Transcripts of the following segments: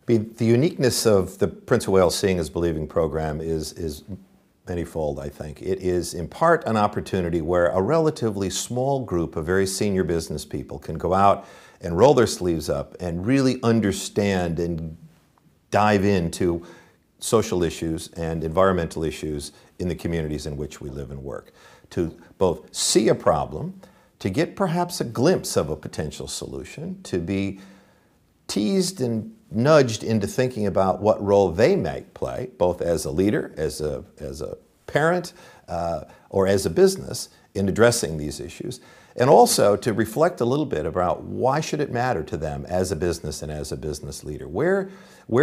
The uniqueness of the Prince of Wales Seeing is Believing program is manyfold, I think. It is in part an opportunity where a relatively small group of very senior business people can go out and roll their sleeves up and really understand and dive into social issues and environmental issues in the communities in which we live and work. To both see a problem, to get perhaps a glimpse of a potential solution, to be teased and nudged into thinking about what role they might play, both as a leader, as a parent, or as a business in addressing these issues, and also to reflect a little bit about why should it matter to them as a business and as a business leader. Where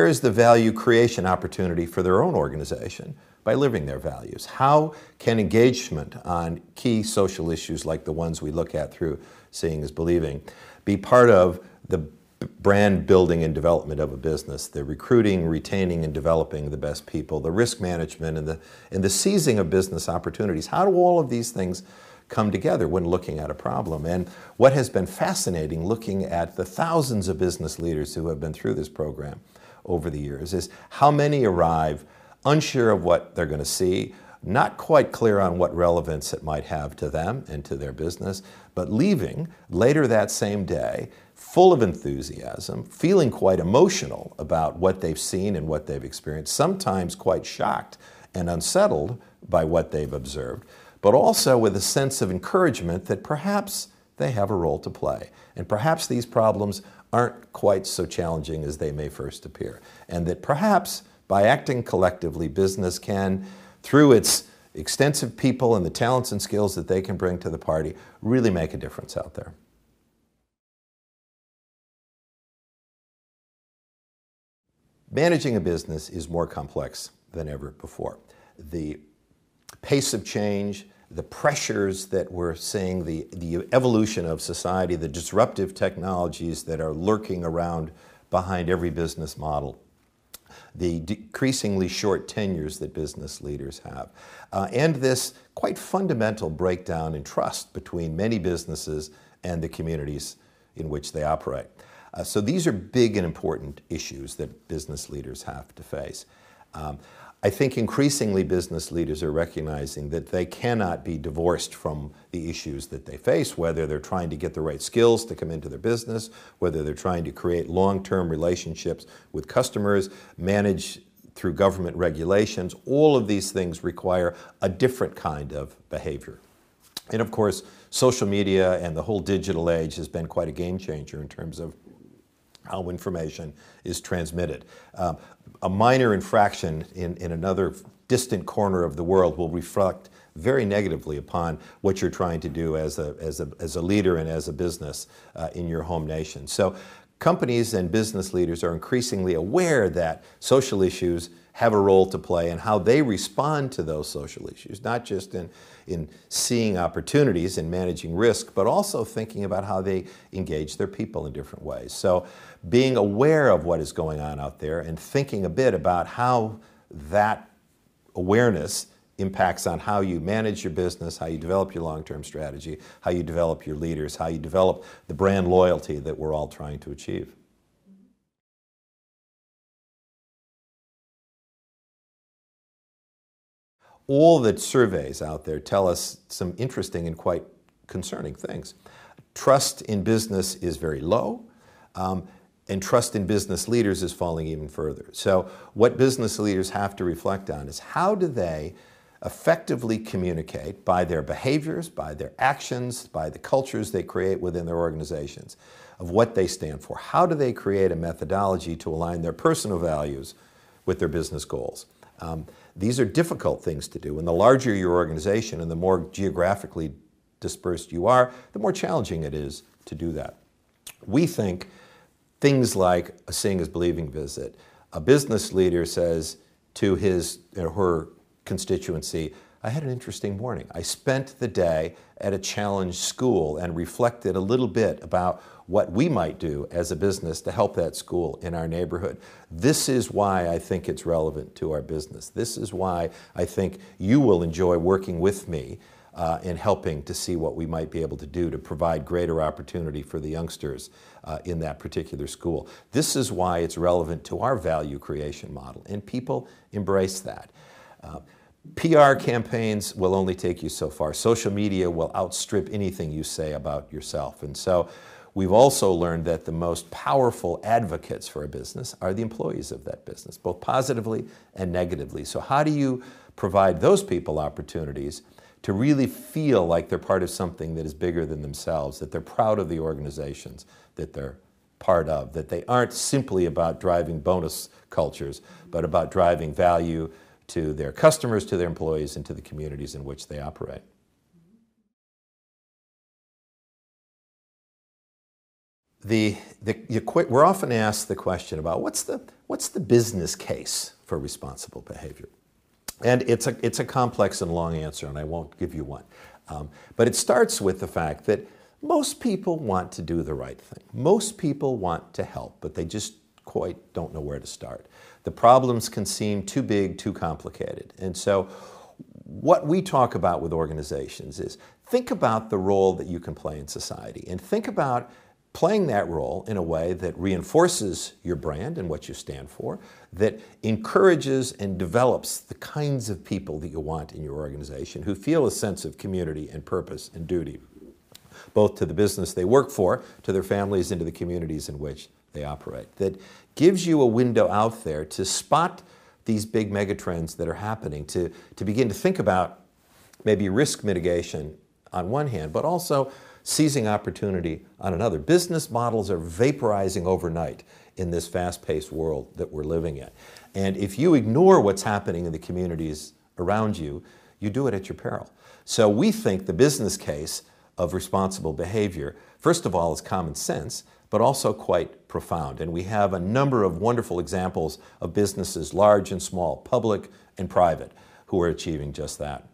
is the value creation opportunity for their own organization by living their values? How can engagement on key social issues like the ones we look at through Seeing is Believing be part of the brand building and development of a business, the recruiting, retaining, and developing the best people, the risk management, and the seizing of business opportunities? How do all of these things come together when looking at a problem? And what has been fascinating looking at the thousands of business leaders who have been through this program over the years is how many arrive unsure of what they're going to see, not quite clear on what relevance it might have to them and to their business, but leaving later that same day full of enthusiasm, feeling quite emotional about what they've seen and what they've experienced, sometimes quite shocked and unsettled by what they've observed, but also with a sense of encouragement that perhaps they have a role to play. And perhaps these problems aren't quite so challenging as they may first appear. And that perhaps by acting collectively, business can, through its extensive people and the talents and skills that they can bring to the party, really make a difference out there. Managing a business is more complex than ever before. The pace of change, the pressures that we're seeing, the evolution of society, the disruptive technologies that are lurking around behind every business model, the decreasingly short tenures that business leaders have, and this quite fundamental breakdown in trust between many businesses and the communities in which they operate. So these are big and important issues that business leaders have to face. I think increasingly business leaders are recognizing that they cannot be divorced from the issues that they face, whether they're trying to get the right skills to come into their business, whether they're trying to create long-term relationships with customers, manage through government regulations. All of these things require a different kind of behavior. And of course, social media and the whole digital age has been quite a game changer in terms of how information is transmitted. A minor infraction in another distant corner of the world will reflect very negatively upon what you're trying to do as a leader and as a business in your home nation. So companies and business leaders are increasingly aware that social issues have a role to play in how they respond to those social issues, not just in seeing opportunities and managing risk, but also thinking about how they engage their people in different ways. So being aware of what is going on out there and thinking a bit about how that awareness impacts on how you manage your business, how you develop your long-term strategy, how you develop your leaders, how you develop the brand loyalty that we're all trying to achieve. All the surveys out there tell us some interesting and quite concerning things. Trust in business is very low, and trust in business leaders is falling even further. So what business leaders have to reflect on is how do they effectively communicate by their behaviors, by their actions, by the cultures they create within their organizations of what they stand for. How do they create a methodology to align their personal values with their business goals? These are difficult things to do, and the larger your organization and the more geographically dispersed you are, the more challenging it is to do that. We think things like a Seeing is Believing visit, a business leader says to his or her constituency, I had an interesting morning. I spent the day at a challenged school and reflected a little bit about what we might do as a business to help that school in our neighborhood. This is why I think it's relevant to our business. This is why I think you will enjoy working with me in helping to see what we might be able to do to provide greater opportunity for the youngsters in that particular school. This is why it's relevant to our value creation model, and people embrace that. PR campaigns will only take you so far. Social media will outstrip anything you say about yourself. And so we've also learned that the most powerful advocates for a business are the employees of that business, both positively and negatively. So how do you provide those people opportunities to really feel like they're part of something that is bigger than themselves, that they're proud of the organizations that they're part of, that they aren't simply about driving bonus cultures, but about driving value to their customers, to their employees, and to the communities in which they operate. We're often asked the question about what's the business case for responsible behavior? And it's a complex and long answer, and I won't give you one. But it starts with the fact that most people want to do the right thing. Most people want to help, but they just quite don't know where to start. The problems can seem too big, too complicated. And so what we talk about with organizations is think about the role that you can play in society, and think about playing that role in a way that reinforces your brand and what you stand for, that encourages and develops the kinds of people that you want in your organization who feel a sense of community and purpose and duty, both to the business they work for, to their families, and to the communities in which they operate. That gives you a window out there to spot these big megatrends that are happening, to begin to think about maybe risk mitigation on one hand, but also seizing opportunity on another. Business models are vaporizing overnight in this fast-paced world that we're living in. And if you ignore what's happening in the communities around you, you do it at your peril. So we think the business case of responsible behavior, first of all, is common sense, but also quite profound. And we have a number of wonderful examples of businesses, large and small, public and private, who are achieving just that.